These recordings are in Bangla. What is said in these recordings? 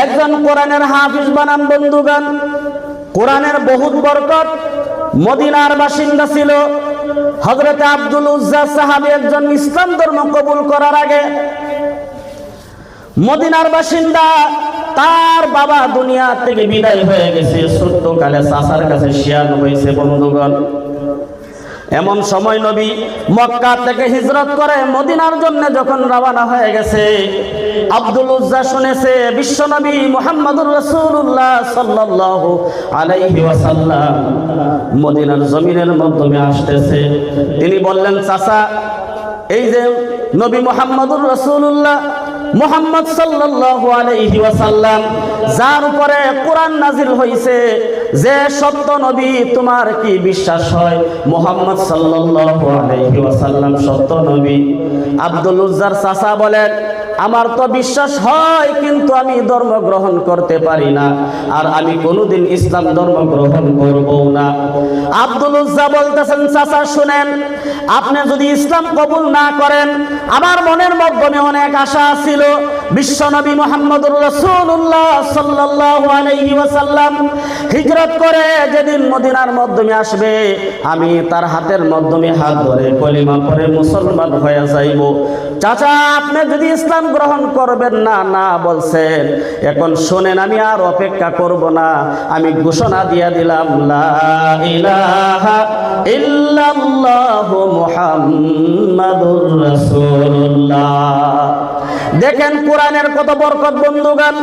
একজন কোরআনের হাফিজ বানান বন্ধুগণ। কোরআনের বহুত বরকত। মদিনার বাসিন্দা ছিল হযরত আব্দুল উজ্জা সাহাবী, একজন ইসলাম ধর্ম কবুল করার আগে মদিনার বাসিন্দা। তার বাবা দুনিয়া থেকে বিদায় হয়ে গেছে, ছোট্টকালে চাচার কাছে শিয়াল হয়েছে বন্ধুগণ। এমন সময় নবী মক্কা থেকে হিজরত করে মদিনার জন্য যখন রওনা হয়ে গেছে, আব্দুল উজ্জা শুনেছে বিশ্বনবী মুহাম্মদুর রাসূলুল্লাহ সাল্লাল্লাহু আলাইহি ওয়াসাল্লাম মদিনার জমিনের মাধ্যমে আসতেছে। তিনি বললেন, চাচা, এই যে নবী মুহাম্মদুর রাসূলুল্লাহ মুহাম্মদ সাল্লাল্লাহু আলাইহি ওয়াসাল্লাম, যার উপরে কোরআন নাজিল হইছে, যে সত্য নবী, তোমার কি বিশ্বাস হয় মুহাম্মদ সাল্লাল্লাহু আলাইহি ওয়াসাল্লাম সত্য নবী? আব্দুল উজ্জার চাচা বলেন, আমার তো বিশ্বাস হয়, কিন্তু আমি ধর্ম গ্রহণ করতে পারি না, আর আমি কোনোদিন ইসলাম ধর্ম গ্রহণ করব না। আব্দুল উজ্জা বলতেছেন, চাচা শুনেন, আপনি যদি ইসলাম কবুল না করেন, আমার মনের মধ্যে অনেক আশা ছিল বিশ্বনবী মুহাম্মদুর রাসূলুল্লাহ সাল্লাল্লাহু আলাইহি ওয়াসাল্লাম হিজরত করে যেদিন মদিনার মাধ্যমে আসবে, আমি তার হাতের মাধ্যমে হাত ধরে কলিমা পড়ে মুসলমান হয়ে যাইব। চাচা, আপনি যদি ইসলাম গ্রহণ করবেন না না বলছেন, এখন শোনেন, আমি আর অপেক্ষা করব না, আমি ঘোষণা দিয়ে দিলাম, লা ইলাহা ইল্লাল্লাহু মুহাম্মাদুর রাসূলুল্লাহ। দেখেন কোরআনের কত বরকত বন্ধুগণ।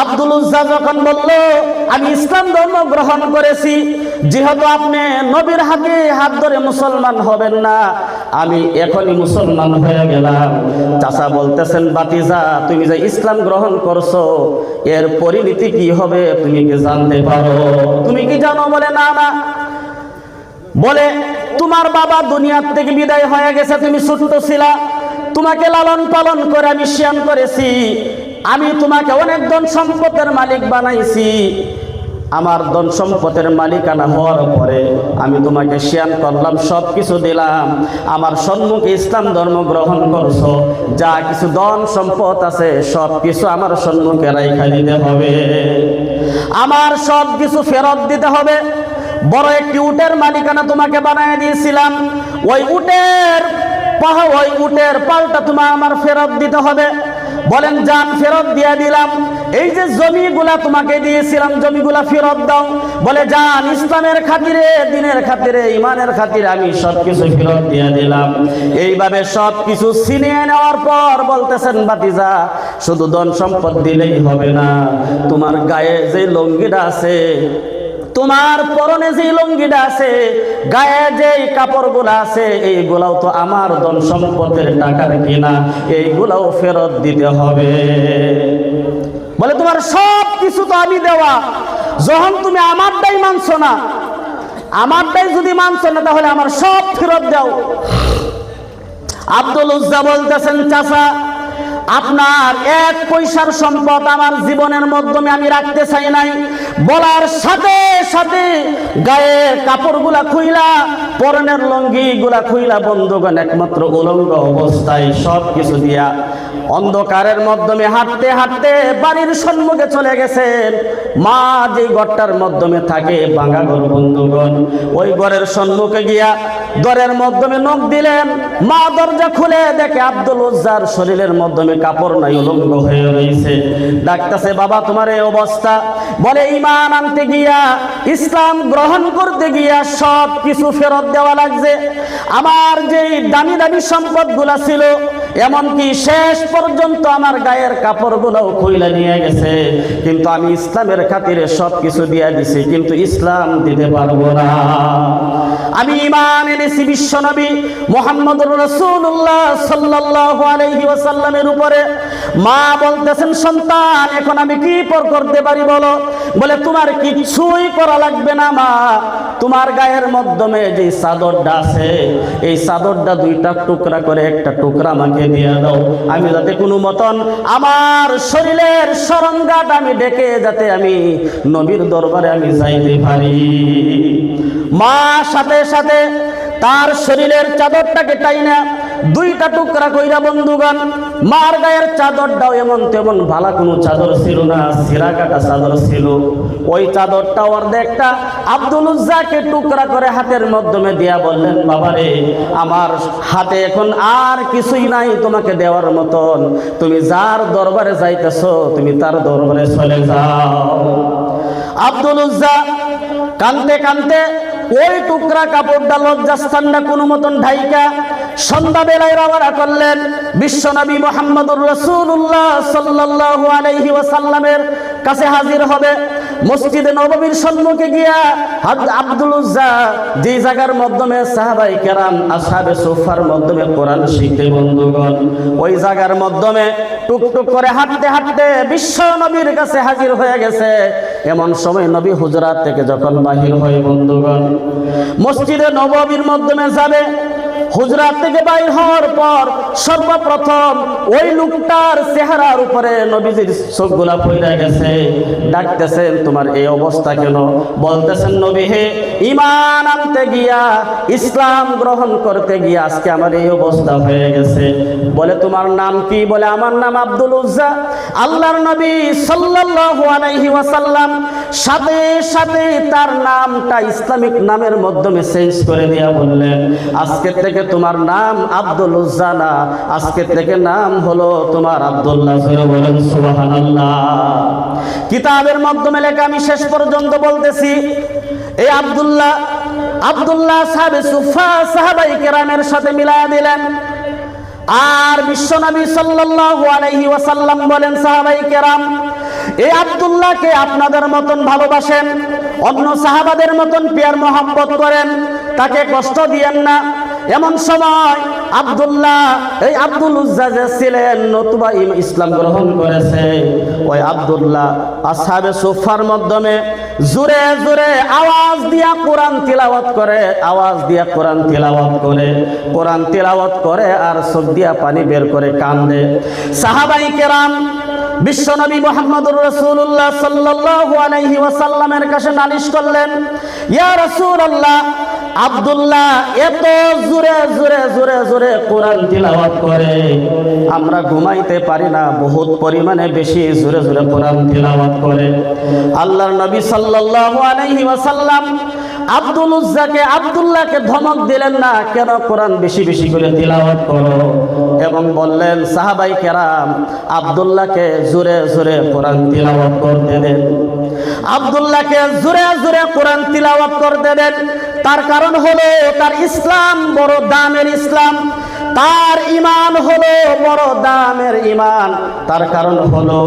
আব্দুল উজ্জা যখন বলল, আমি ইসলাম ধর্ম গ্রহণ করেছি, যেহেতু আপনি নবীর হাতে হাত ধরে মুসলমান হবেন না, আমি এখনই মুসলমান হয়ে গেলাম। চাচা বলতেছেন, বাতিজা, তুমি যে ইসলাম গ্রহণ করছো, এর পরিণতি কি হবে তুমি কি জানতে পারো? তুমি কি জানো? বলে, না না। বলে, তোমার বাবা দুনিয়ার থেকে বিদায় হয়ে গেছে, তুমি ছোট্ট ছিলা, তোমাকে লালন পালন করে আমি শিয়ান করেছি, আমি তোমাকে অনেক ধন সম্পদের মালিক বানাইছি। আমার ধন সম্পদের মালিকানা হওয়ার পরে আমি তোমাকে শিয়ান করলাম, সব কিছু দিলাম, আমার সম্মুখে ইসলাম ধর্ম গ্রহণ করছো, যা কিছু ধন সম্পদ আছে সব কিছু আমার সম্মুখে রাইখা দিতে হবে, আমার সব কিছু ফেরত দিতে হবে। বড় একটি উটের মালিকানা তোমাকে বানিয়ে দিয়েছিলাম, ওই উটের পালটা তোমার আমার ফেরত দিতে হবে। বলেন, জান ফেরত দিয়ে দিলাম। এই যে জমিগুলা তোমাকে দিয়েছিলাম, জমিগুলা ফেরত দাও। বলে, জান ইসলামের খাতিরে, দিনের খাতিরে, ইমানের খাতিরে আমি সবকিছু ফেরত দিয়ে দিলাম। এইভাবে সবকিছু ছিনিয়ে নেওয়ার পর বলতেছেন, বাতিজা, শুধু ধন সম্পদ দিলেই হবে না, তোমার গায়ে যে লুঙ্গিটা আছে, তোমার পরনে যে লুঙ্গিটা আছে, গায়ে যে কাপড়গুলো আছে, এইগুলাও তো আমার ধন সম্পদের টাকার কিনা, এইগুলাও ফেরত দিতে হবে। বলে, তোমার সব কিছু তো আমি দেওয়া, যখন তুমি আমারটাই মানছো না, আমারটাই যদি মানছো না, তাহলে আমার সব ফেরত দাও। আব্দুল উজ্জা বলতেছেন, চাচা, আপনার এক পয়সার সম্পদ আমার জীবনের মাধ্যমে আমি রাখতে চাই নাই। বলার সাথে সাথে গায়ের কাপড়গুলা খুইলা, পরনের লুঙ্গিগুলা খুইলা, বন্ধুগণ একমাত্র উলঙ্গ অবস্থায় সব কিছু দিয়া অন্ধকারের মাধ্যমে হাঁটতে হাঁটতে বাড়ির সম্মুখে চলে গেছেন। মা যে ঘরটার মাধ্যমে থাকে, ভাঙা ঘর বন্ধুগণ, ওই ঘরের সম্মুখে গিয়া ঘরের মাধ্যমে নখ দিলেন। মা দরজা খুলে দেখে আব্দুল উজ্জার শরীরের মাধ্যমে কাপড় নাই, উলঙ্গ হয়ে রয়েছে। ডাকতেছে, বাবা তোমার এই অবস্থা? বলে, ঈমান আনতে গিয়া, ইসলাম গ্রহণ করতে গিয়া সব কিছু ফেরত দেওয়া লাগছে। আমার যে দামি দামি সম্পদগুলা ছিল, এমনকি শেষ পর্যন্ত আমার গায়ের কাপড়গুলোও খুইলা নিয়ে গেছে, কিন্তু আমি ইসলামের খাতিরে সব কিছু দিয়ে দিছি, কিন্তু ইসলাম দিতে পারবো না। আমি ঈমান এনেছি বিশ্বনবী মুহাম্মদুর রাসূলুল্লাহ সাল্লাল্লাহু আলাইহি ওয়াসাল্লামের উপরে। মা বলতেছেন, সন্তান, এখন আমি কি করতে পারি বলো? বলে, তোমার কিছুই করা লাগবে না মা, তোমার গায়ের মাধ্যমে যে চাদরটা আছে, এই চাদরটা দুইটা টুকরা করে একটা টুকরা আমাকে দিয়ে দাও, আমি যাতে কোনো মতন আমার শরীরের সরঙ্গাটা আমি ডেকে যাতে আমি নবীর দরবারে আমি যাইতে পারি। মা সাথে সাথে তার শরীরের চাদরটাকে টাইনা দুইটা টুকরা কইরা বন্ধুগণ, মার গায়ের চাদরটাও এমন তেমন ভালো কোনো চাদর ছিল না, ছিঁড়া কাটা চাদর ছিল। ওই চাদরটা অর্ধেকটা আব্দুল উজ্জাকে টুকরা করে হাতের মাধ্যমে দিয়া বললেন, বাবারে আমার হাতে এখন আর কিছুই নাই তোমাকে দেওয়ার মতন, তুমি যার দরবারে যাইতেছো তুমি তার দরবারে চলে যাও। আব্দুল উজ্জা কানতে কানতে ওই টুকরা কাপড়টা লজ্জাস্থানটা কোনো মতন ঢাইকা সন্ধ্যাবেলায় রওনা করলেন বিশ্বনবী মুহাম্মদুর রাসূলুল্লাহ সাল্লাল্লাহু আলাইহি ওয়াসাল্লামের কাছে হাজির হবে। মসজিদে নববীর সম্মুখে গিয়া আব্দুল উজ্জা যে জায়গার মাধ্যমে সাহাবাই কেরাম আসহাবে সুফার মাধ্যমে কোরআন শিখতে বন্ধুগণ, ওই জায়গার মাধ্যমে টুকটুক করে হাঁটতে হাঁটতে বিশ্ব নবীর কাছে হাজির হয়ে গেছে। এমন সময় নবী হুজরাত থেকে যখন বাহির হয় বন্ধুগণ, মসজিদে নববীর মাধ্যমে যাবে, হুজরাত থেকে বাইর হওয়ার পর সর্বপ্রথম ওই লোকটার চেহারার উপরে নবীজির চোখগুলা পড়ে গেছে। ডাকতেছেন, তোমার এই অবস্থা কেন? বলতেছেন, নবী হে, ঈমান আনতে গিয়া ইসলাম গ্রহণ করতে গিয়া আজকে আমার এই অবস্থা হয়ে গেছে। বলে, তোমার নাম কি? বলে, আমার নাম আব্দুল উজ্জা। আল্লাহর নবী সাল্লাল্লাহু আলাইহি ওয়াসাল্লাম সাথে সাথে তার নামটা ইসলামিক নামের মাধ্যমে চেঞ্জ করে দিয়া বললেন, আজকে থেকে তোমার নাম আব্দুল উজ্জা না, আজকে থেকে নাম হলো তোমার আব্দুল্লাহ। বলেন সুবহানাল্লাহ। কিতাবের মাধ্যমে লেখা, আমি শেষ পর্যন্ত বলতেছি, এই আব্দুল্লাহ সাহাবে সুফা সাহাবাই কেরামের সাথে মিলায়া দিলেন। আর বিশ্বনবী সাল্লাল্লাহু আলাইহি ওয়াসাল্লাম বলেন, সাহাবাই কেরাম এই আব্দুল্লাহকে আপনাদের মতন ভালোবাসেন, অন্য সাহাবাদের মতন প্যার মহব্বত করেন, তাকে কষ্ট দিয়েন না। এমন সময় এই আব্দুল উজ্জা যে ছিলেন নতুবা ইসলাম গ্রহণ করেছে, ওই আব্দুল্লাহ আসহাবে সুফার মাধ্যমে জোরে জোরে আওয়াজ দিয়া কোরআন তিলাওয়াত করে আর চোখ দিয়া পানি বের করে কান্দে। সাহাবাই কেরাম বিশ্বনবী মুহাম্মদুর রাসূলুল্লাহ সাল্লাল্লাহু আলাইহি ওয়াসাল্লামের কাছে নালিশ করলেন, ইয়া রাসূলুল্লাহ, আব্দুল্লাহ এত জোরে জোরে জোরে জোরে কোরআন তিলাওয়াত করে, আমরা ঘুমাইতে পারি না, বহুত পরিমাণে বেশি জোরে জোরে কোরআন তিলাওয়াত করে। আল্লাহর নবী সাল্লাল্লাহু আলাইহি ওয়াসাল্লাম আব্দুল্লাহকে ধমক দিলেন না, কেন কোরআন বেশি বেশি করে তিলাওয়াত করো, এবং বললেন, সাহাবাই কেরাম আব্দুল্লাহকে জোরে জোরে কোরআন তিলাওয়াত করতে দেন। আব্দুল্লাহকে জোরে জোরে কোরআন তিলাওয়াত করতে দেন। তার কারণ হলো তার ইসলাম বড় দামের ইসলাম, তার ঈমান হলো বড় দামের ঈমান। তার কারণ হলো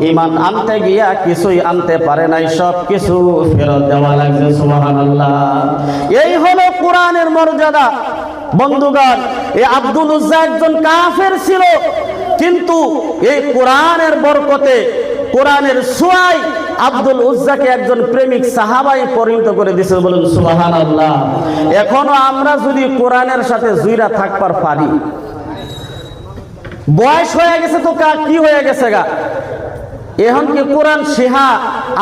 ঈমান আনতে গিয়া কিছুই আনতে পারে নাই, সব কিছু ফেরত দেওয়া লাগছে। সুবহানাল্লাহ। এই হলো কোরআনের মর্যাদা। বন্ধুগণ, এই আব্দুল উজ্জা একজন কাফের ছিল, কিন্তু এই কোরআনের বরকতে, কোরআনের ছোঁয়ায় আব্দুল উজ্জাকে একজন প্রেমিক সাহাবাই পরিণত করে দিয়েছে। বলুন সুবহানাল্লাহ। এখনো আমরা যদি কোরআনের সাথে জুইরা থাকবার পারি, বয়স হয়ে গেছে তো কি হয়ে গেছে গা, এখন কি কোরআন শিহা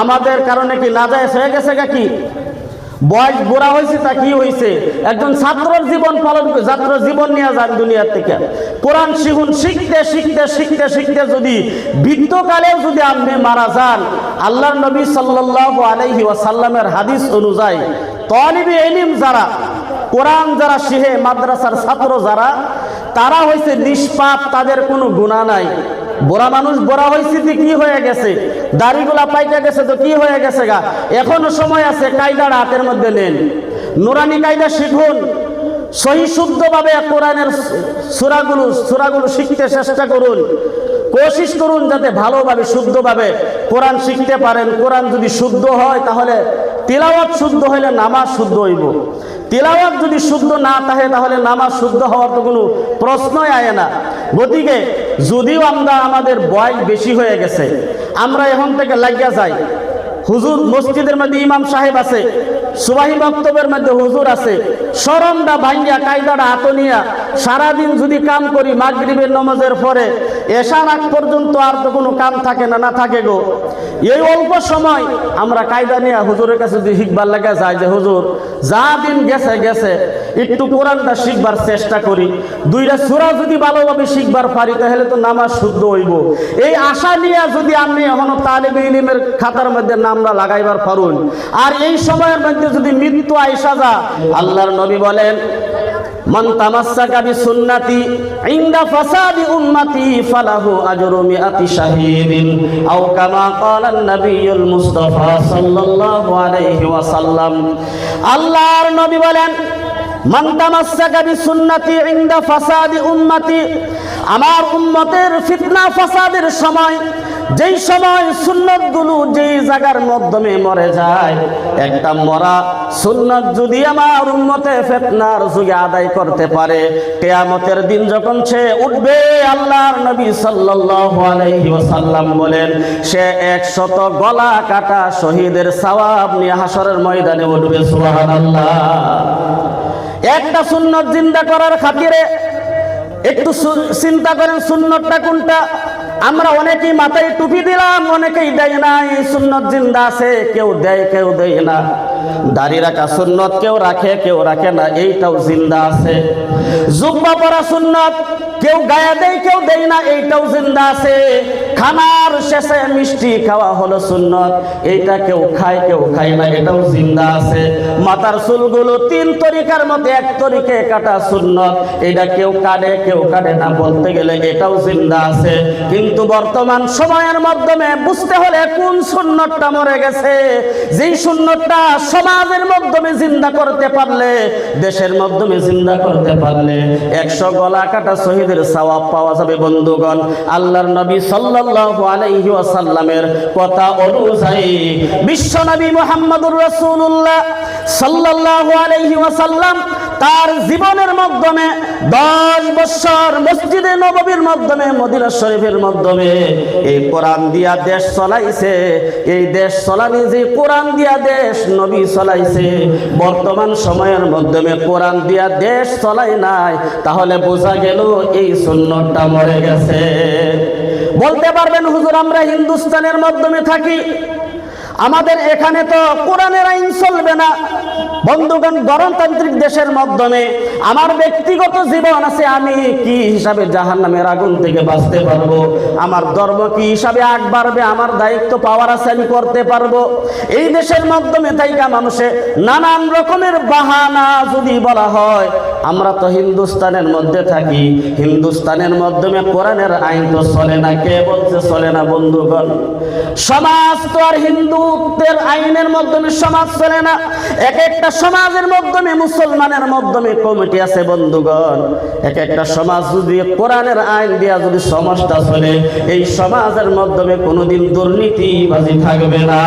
আমাদের কারণে কি নাজায়েজ হয়ে গেছে গা? কি বয়স বুড়া হয়েছে তা কি হয়েছে? একজন ছাত্রর জীবন পালন করে, ছাত্র জীবন নিয়ে যান দুনিয়ার থেকে, কোরআন শিখুন, শিখতে শিখতে শিখতে শিখতে যদি বৃদ্ধকালেও যদি আপনি মারা যান, আল্লাহর নবী সাল্লাল্লাহু আলাইহি ওয়াসাল্লামের হাদিস অনুযায়ী তালিবে ইলম যারা, কোরআন যারা শিখে, মাদ্রাসার ছাত্র যারা, তারা হয়েছে নিষ্পাপ, তাদের কোনো গুনাহ নাই। বুড়া মানুষ বুড়া হয়েছে তো কি হয়ে গেছে, দাড়িগুলা পাইকে গেছে তো কি হয়ে গেছে গা, এখনো সময় আছে, কায়দাটা হাতের মধ্যে নেন, নুরানি কায়দা শিখুন, সহি শুদ্ধভাবে কোরআনের সূরাগুলো শিখতে চেষ্টা করুন, কোশিশ করুন যাতে ভালোভাবে শুদ্ধভাবে কোরআন শিখতে পারেন। কোরআন যদি শুদ্ধ হয় তাহলে তিলাওয়াত শুদ্ধ হইলে নামাজ শুদ্ধ হইব, তিলাওয়াত যদি শুদ্ধ না থাকে তাহলে নামাজ শুদ্ধ হওয়ার তো কোনো প্রশ্নই আয় না। গতিকে যদিও আমাদের বয়স বেশি হয়ে গেছে, আমরা এখন থেকে লাগিয়া যাই, হুজুর মসজিদের মধ্যে ইমাম সাহেব আছে, সুবাহি বক্তব্যের মধ্যে হুজুর আছে, শরমটা ভাঙ্গিয়া কায়দাটা হাতে নিয়া সারাদিন যদি কাম করি, মাগরিবের নামাজের পরে এশার আগ পর্যন্ত আর তো কোনো কাম থাকে না, না থাকে গো। এই অল্প সময় আমরা কায়দা নিয়ে হুজুরের কাছে যদি হিকবার লাগা যায় যে হুজুর যা দিন গেছে গেছে, একটু কোরআনটা শিখবার চেষ্টা করি, 2টা সূরা যদি ভালোভাবে শিখবার পারি তাহলে তো নামাজ শুদ্ধ হইব। এই আশা নিয়ে যদি আপনি এখনো তালিবে ইলমের খাতার মধ্যে নামটা লাগাইবার পারুন, আর এই সময়ের মধ্যে যদি মৃত্যু আইসা যা, আল্লাহর নবী বলেন মান তামাসসাকা বিসুন্নতি ইনদা ফাসাদি উম্মতি ফালাহু আজরু মিআতি শাহীদিন আও কামা ক্বালা আন-নাবিয়্যুল মুস্তাফা সাল্লাল্লাহু আলাইহি ওয়াসাল্লাম। আল্লাহর নবী বলেন মান তামাসসাকা বিসুন্নতি ইনদা ফাসাদি উম্মতি, আমার উম্মতের ফিতনা ফাসাদের সময়, যেই সময় সুন্নতগুলো যেই জায়গার মাধ্যমে মরে যায়, একটা মরা সুন্নত যদি আমার উম্মতে ফিতনার যুগে আদায় করতে পারে, কিয়ামতের দিন যখন সে উঠবে, আল্লাহর নবী সাল্লাল্লাহু আলাইহি ওয়াসাল্লাম বলেন সে 100 গলা কাটা শহীদের সওয়াব নিয়ে হাসরের ময়দানে উঠবে। সুবহানাল্লাহ। একটা সুন্নত জিন্দা করার খাতিরে একটু চিন্তা করেন সুন্নতটা কোনটা। আমরা অনেকেই মাথায় টুপি দিলাম, অনেকেই দেয় না। এই সুন্নত জিন্দা আছে, কেউ দেয় কেউ দেয় না। দাড়ি রাখা সুন্নত কেউ রাখে কেউ রাখে না, এইটাও জিন্দা আছে। জুব্বা পরা সুন্নত কেউ গায়ে দেয় কেউ দেয় না, এইটাও জিন্দা আছে। খানার শেষে মিষ্টি খাওয়া হলো সুন্নত, এইটা কেউ খায় কেউ খায় না, এটাও জিন্দা আছে। মাথার চুলগুলো 3 তরিকার মধ্যে 1 তরিকে কাটা সুন্নত, এটা কেউ কাটে কেউ কাটে না, বলতে গেলে এটাও জিন্দা আছে। কিন্তু বর্তমান সময়ের মাধ্যমে বুঝতে হলে কোন সুন্নতটা মরে গেছে। যেই সুন্নতটা সমাজের মাধ্যমে জিন্দা করতে পারলে, দেশের মাধ্যমে জিন্দা করতে পারলে 100 গলা কাটা শহীদের সওয়াব পাওয়া যাবে। বন্ধুগণ, আল্লাহর নবী সাল্লাল্লাহু আলাইহি ওয়াসাল্লামের কথা অনুযায়ী বিশ্বনবী মুহাম্মদুর রাসূলুল্লাহ সাল্লাল্লাহু আলাইহি ওয়াসাল্লাম তার জীবনের মাধ্যমে 10 বছর মসজিদে নববীর মাধ্যমে, মদিনা শরীফের মাধ্যমে এই কোরআন দিয়া দেশ চলাইছে। এই দেশ চলানি যে কোরআন দিয়া দেশ নবী চলাইছে, বর্তমান সময়ের মাধ্যমে কোরআন দিয়া দেশ চলাই নাই, তাহলে বোঝা গেল এই সুন্নতটা মরে গেছে। বলতে পারবেন হুজুর আমরা হিন্দুস্তানের মাধ্যমে থাকি, আমাদের এখানে তো কোরআনের আইন চলবে না। বন্ধুগণ, গণতান্ত্রিক দেশের মাধ্যমে আমার ব্যক্তিগত জীবন আছে, আমি কি হিসাবে জাহান্নামের আগুন থেকে বাঁচতে পারবো, আমার ধর্ম কি হিসাবে আগ বাড়বে, আমার দায়িত্ব পাওয়ার আছে আমি করতে পারবো। এই দেশের মাধ্যমে তাইকা মানুষে নানান রকমের বাহানা যদি বলা হয়, আমরা তো হিন্দুস্তানের মধ্যে থাকি, হিন্দুস্তানের মাধ্যমে কোরআনের আইন তো চলে না। কে বলছে চলে না? বন্ধুগণ, সমাজ তো আর হিন্দুত্বের আইনের মাধ্যমে সমাজ চলে না। এক একটা সমাজের মাধ্যমে, মুসলমানের মাধ্যমে কমিটি আছে। বন্ধুগণ, এক একটা সমাজ যদি কোরআনের আইন দিয়া যদি সমাজটা চলে, এই সমাজের মাধ্যমে কোনোদিন দুর্নীতিবাজি থাকবে না।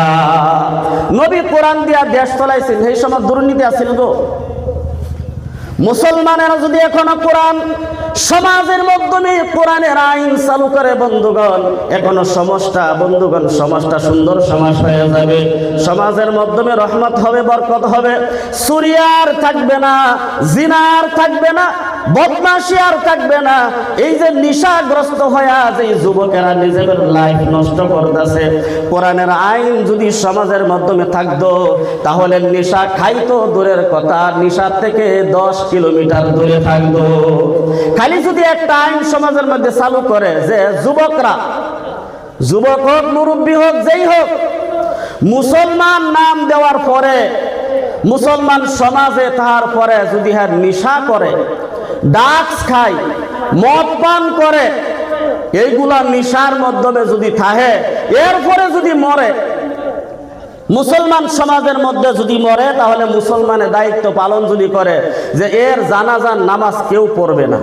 নবী কোরআন দিয়া দেশ চলাইছেন, এই সমাজ দুর্নীতি আছিল গো? মুসলমানেরা যদি এখনো কোরআন সমাজের মাধ্যমে কোরআনের আইন চালু করে, বন্ধুগণ, এখনো সমাজটা, বন্ধুগণ, সমাজটা সুন্দর সমাজ হয়ে যাবে। সমাজের মাধ্যমে রহমত হবে, বরকত হবে। চুরি আর থাকবে না, জিনার থাকবে না, বদমাশি আর থাকবে না। এই যে নেশাগ্রস্ত হয়ে যে যুবকেরা নিজেদের লাইফ নষ্ট করতেছে, কোরআনের আইন যদি সমাজের মাধ্যমে থাকতো, তাহলে নেশা খাইতো দূরের কথা, নেশার থেকে 10 কিলোমিটার দূরে থাকতো। খালি যদি একটা আইন সমাজের মধ্যে চালু করে যে যুবকরা, যুবক হোক মুরব্বী হোক যেই হোক, মুসলমান নাম দেওয়ার পরে, মুসলমান সমাজে তাহার পরে যদি হ্যাঁ নেশা করে, ড্রাগস খায়, মদ পান করে, এইগুলা নেশার মাধ্যমে যদি থাকে, এরপরে যদি মরে, মুসলমান সমাজের মধ্যে যদি মরে, তাহলে মুসলমানের দায়িত্ব পালন যদি করে যে এর জানাজার নামাজ কেউ পড়বে না।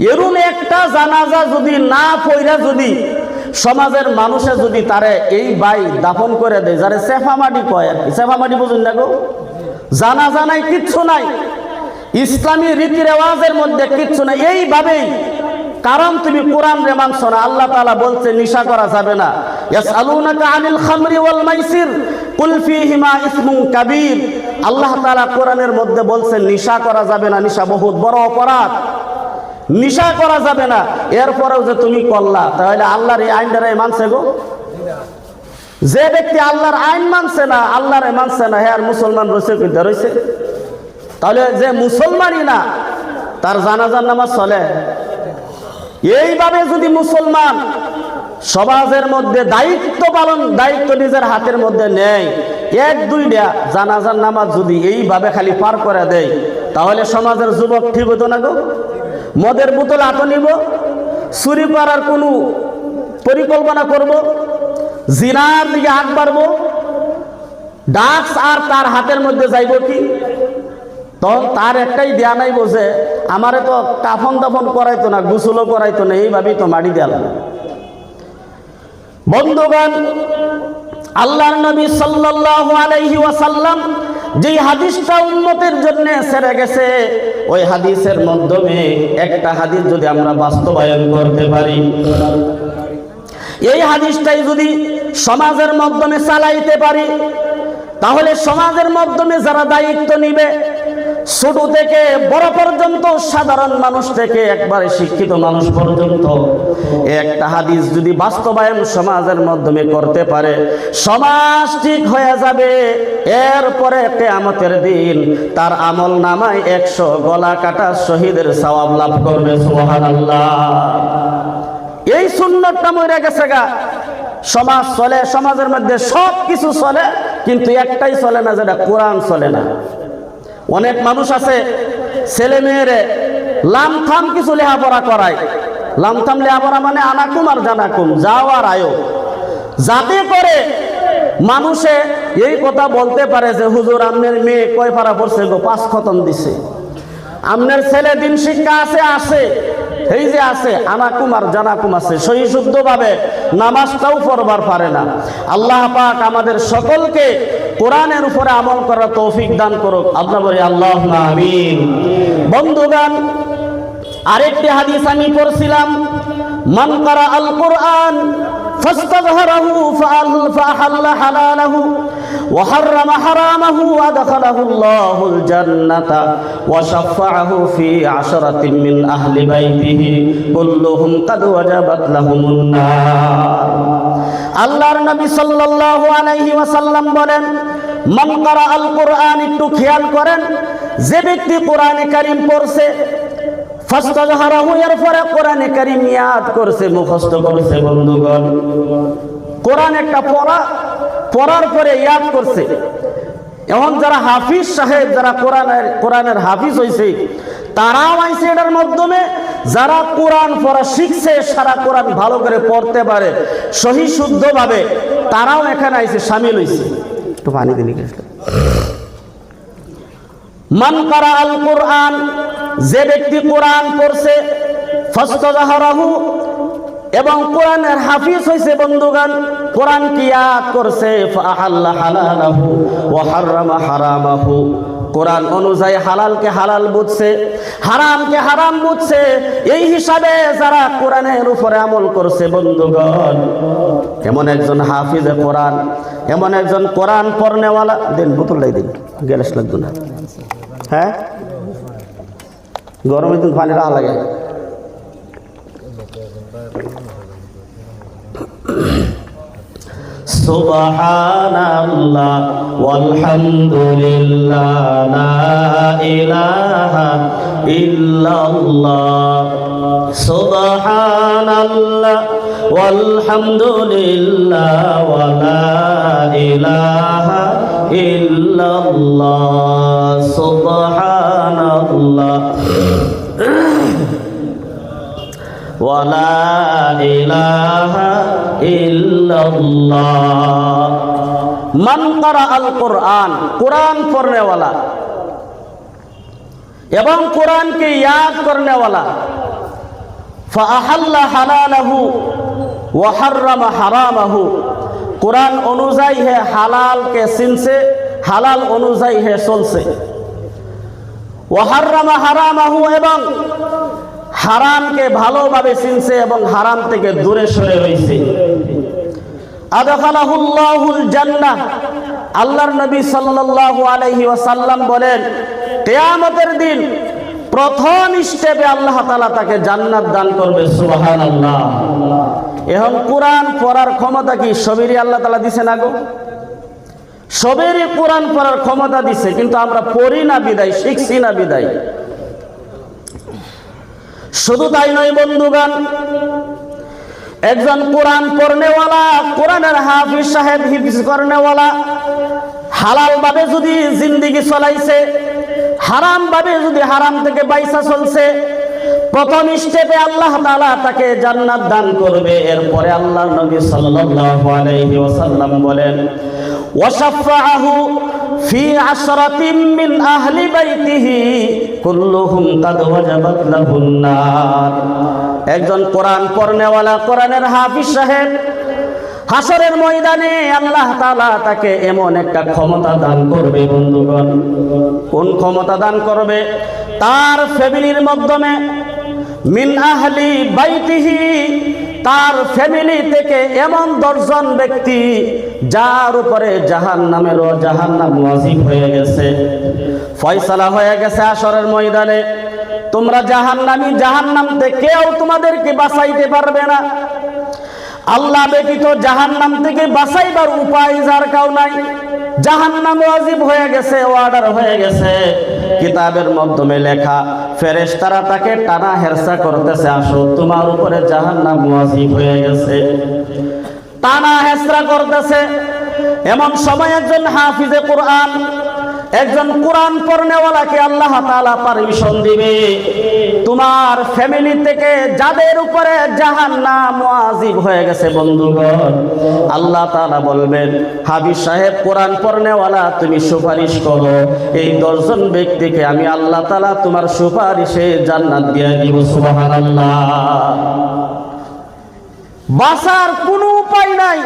এরকম একটা জানাজা যদি না পড়া, যদি সমাজের মানুষে যদি তারে এই বাই দাফন করে দেয়, যারে সেফামাটি কয় আর কি, সেফামাটি বুঝুন না গো, জানাজা নাই, কিচ্ছু নাই, ইসলামী রীতি রেওয়াজের মধ্যে কিচ্ছু নাই, এইভাবেই। কারণ তুমি কোরআন রে মানছো না। আল্লাহ তাআলা বলছে নেশা করা যাবে না। ইয়াসআলুনাকা আনিল খামরি ওয়াল মাইসির কুল ফীহিমা ইসমুন কাবীর। আল্লাহ তাআলা কোরআনের মধ্যে বলছেন নেশা করা যাবে না, নেশা বহুত বড় অপরাধ, নেশা করা যাবে না। এরপরেও যে তুমি করলা, তাহলে আল্লাহর এই আইনটারে মানছে গো? যে ব্যক্তি আল্লাহর আইন মানছে না, আল্লাহরে মানছে না, হ্যাঁ মুসলমান রয়েছে কিনা রয়েছে? তাহলে যে মুসলমানই না তার জানাজার নামাজ চলে? এইভাবে যদি মুসলমান সমাজের মধ্যে দায়িত্ব নিজের হাতের মধ্যে নেয়, 1-2টা জানাজার নামাজ যদি এইভাবে খালি পার করে দেয়, তাহলে সমাজের যুবক ঠিক হতো না গো? মদের বোতল হাতে নিব, চুরি করার কোনো পরিকল্পনা করব, জিনার দিকে হাত বাড়বো, ডাক্স আর তার হাতের মধ্যে যাইব কি? তখন তার একটাই দেয়া নাই, বোঝে আমারে তো কাফন দাফন করাইতো না, গোসলও করাইতো না, এইভাবেই তো মাটি দেয়াল। বন্ধুগণ, আল্লাহর নবী সাল্লাল্লাহু আলাইহি ওয়াসাল্লাম যে হাদিসটা উম্মতের জন্য ছেড়ে গেছে, ওই হাদিসের মাধ্যমে একটা হাদিস যদি আমরা বাস্তবায়ন করতে পারি, এই হাদিসটাই যদি সমাজের মাধ্যমে চালাইতে পারি, তাহলে সমাজের মাধ্যমে যারা দায়িত্ব নিবে, ছোট থেকে বড় পর্যন্ত, সাধারণ মানুষ থেকে একবারে শিক্ষিত মানুষ পর্যন্ত, একটা হাদিস যদি বাস্তবায়ন সমাজের মাধ্যমে করতে পারে, সমাজ ঠিক হয়ে যাবে। এরপরে কিয়ামতের দিন তার আমল নামায় 100 গলা কাটা শহীদের সওয়াব লাভ করবে। সুবহানাল্লাহ। এই সুন্নতটা মরে গেছে গা। সমাজ চলে, সমাজের মধ্যে সব কিছু চলে, কিন্তু একটাই চলে না, যেটা কোরআন চলে না। অনেক মানুষ আছে ছেলে মেয়েরে লামথাম কিছু লেখাপড়া করায়। লামথাম লেখাপড়া মানে আনাকুম আর জানাকুম, যাও আর আয়ো, যাতে করে মানুষে এই কথা বলতে পারে যে হুজুর আপনার মেয়ে কয় পারা পড়ছে গো, 5 খতম দিছে, আপনার ছেলে দিন শিক্ষা আছে, এই যে আছে আনাকুম আর জানাকুম আছে, সহি শুদ্ধ ভাবে নামাজটাও পড়বার পারে না। আল্লাহ পাক আমাদের সকলকে কোরআনের উপরে আমল করার তৌফিক দান করুক। আপনারা বলি আল্লাহুম্মা আমিন। বন্ধুগণ, আরেকটি হাদিস আমি পড়ছিলাম, মান ক্বারা আল কুরআন ফাস্তাযহারাহু ফাআহাল্লা হালালাহু ওয়া হাররামা হারামাহু ওয়া আদখালাহু আল্লাহুল জান্নাতা ওয়া শাফাআহু ফি 'আশরাতিন মিন আহলি বাইতিহি কুল্লুহুম কাদ ওয়াজাবাত লাহুমুন নার। আল্লাহর নবী সাল্লাল্লাহু আলাইহি ওয়াসাল্লাম বলেন, মান ক্বারা আল কুরআন, একটু খেয়াল করেন, যে ব্যক্তি কোরআনে কারীম পড়ছে, ফাস্তাযহারাহু, এরপরে কোরআনে কারীম ইয়াদ করছে, মুখস্থ করছে। বন্ধুগণ, কোরআন একটা পড়ার পরে ইয়াদ করছে। এখন যারা হাফিজ সাহেব, যারা কোরআনের হাফিজ হয়েছে, তারাও আইছে এটার মাধ্যমে। যারা কোরআন পড়া শিখছে, সারা কোরআন ভালো করে পড়তে পারে সহি শুদ্ধ ভাবে, তারাও এখানে আইছে, শামিল হয়েছে। একটু পানি দিন। মান ক্বারা আল কুরআন, যে ব্যক্তি কোরআন পড়ছে, ফাস্তাযহারাহু, এবং কোরআনের হাফিজ হয়েছে। বন্ধুগণ, কোরআন কি ইয়াদ করছে, ফাআহাল্লা হালালাহু ওয়া হাররামা হারামাহু, কোরআন অনুযায়ী হালালকে হালাল বুঝছে, হারামকে হারাম বুঝছে। এই হিসাবে যারা কোরআনের উপরে আমল করছে, বন্ধুগণ, এমন একজন হাফিজে কোরআন, এমন একজন কোরআন পড়নেওয়ালা, দিন বোতলটাই দিন, গ্যাস লাগতো না। হ্যাঁ, গরমের দিন পানি রাখা লাগে। সুবহানাল্লাহ ওয়ালহামদুলিল্লাহ লা ইলাহা ইল্লাল্লাহ, সুবহানাল্লাহ ওয়ালহামদুলিল্লাহ ওয়া লা ইলাহা ইল্লাল্লাহ, সুবহানাল্লাহ ওয়া লা ইলাহা ইল্লাল্লাহ। মান ক্বারা আল কুরআন, কোরআন পড়নেওয়ালা এবং কোরআনকে ইয়াদ করনেওয়ালা, ফাআহাল্লা হালালাহু ওয়া হাররামা হারামাহু, কোরআন অনুযায়ী হে হালালকে চিনছে, হালাল অনুযায়ী হে চলছে, ওয়া হাররামা হারামাহু, এবং হারামকে ভালোভাবে চিনছে এবং হারাম থেকে দূরে সরে রয়েছে। আদখালাহুল্লাহুল জান্নাহ, আল্লাহর নবী সাল্লাল্লাহু আলাইহি ওয়াসাল্লাম বলেন, কিয়ামতের দিন প্রথম স্টেপে আল্লাহ তাআলা তাকে জান্নাত দান করবে। সুবহানাল্লাহ। এখন কোরআন পড়ার ক্ষমতা কি সবিরই আল্লাহ তাআলা দিছে না গো? সবেরই কোরআন পড়ার ক্ষমতা দিছে, কিন্তু আমরা পড়ি না বিদায়, শিখছি না বিদায়। শুধু তাই নয় বন্ধুগণ, একজন কোরআন পড়নেওয়ালা, কোরআনের হাফিজ সাহেব, হিফজ করনেওয়ালা, হালাল ভাবে যদি জিন্দেগি চলাইছে, হারাম ভাবে যদি হারাম থেকে বাইসা চলছে, প্রথম স্টেপে আল্লাহ তাআলা তাকে জান্নাত দান করবে। এরপরে আল্লাহর নবী সাল্লাল্লাহু আলাইহি ওয়াসাল্লাম বলেন, ওয়াশাফাআহু ফি আশরাতিন মিন আহলি বাইতিহি কুল্লুহুম কাদ ওয়াজাবাত লাহুন নার। একজন কোরআন পড়নেওয়ালা, কোরআনের হাফিজ সাহেব, হাসরের ময়দানে আল্লাহ তাআলা তাকে এমন একটা ক্ষমতা দান করবে বন্ধুগণ। কোন ক্ষমতা দান করবে? তার ফ্যামিলির মাধ্যমে, মিন আহলি বাইতিহি, তার ফ্যামিলি থেকে এমন 10 জন ব্যক্তি যার উপরে জাহান্নাম ওয়াজিব হয়ে গেছে, ফয়সালা হয়ে গেছে হাসরের ময়দানে, তোমরা জাহান্নামী, জাহান্নাম থেকে কেউ তোমাদেরকে বাঁচাইতে পারবে না। আল্লাহ ব্যতীত জাহান্নাম থেকে বাঁচাইবার উপায় যার কাউ নাই। জাহান্নাম ওয়াজিব হয়ে গেছে, অর্ডার হয়ে গেছে, কিতাবের মাধ্যমে লেখা, ফেরেশতারা তাকে টানা হেরসা করতেছে, আসো তোমার উপরে জাহান্নাম ওয়াজিব হয়ে গেছে, টানা হেরসা করতেছে। এমন সময় একজন হাফিজে কোরআন, একজন কোরআন পড়নেওয়ালাকে আল্লাহ তাআলা পারমিশন দিবে, তোমার ফ্যামিলি থেকে যাদের উপরে জাহান্নাম ওয়াজিব হয়ে গেছে বন্ধুগণ, আল্লাহ তাআলা বলবেন, হাফিজ সাহেব কোরআন পড়নেওয়ালা, তুমি সুপারিশ করো, এই 10 জন ব্যক্তিকে আমি আল্লাহ তাআলা তোমার সুপারিশে জান্নাত দিয়ে দিব। সুবহানাল্লাহ। বাঁচার কোনো উপায় নাই।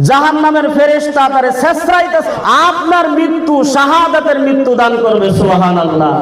জাহান্নামের ফেরেশতা তারে ছেঁচড়াইতেছে, আপনার মৃত্যু, শাহাদাতের মৃত্যু দান করবে। সুবহানাল্লাহ।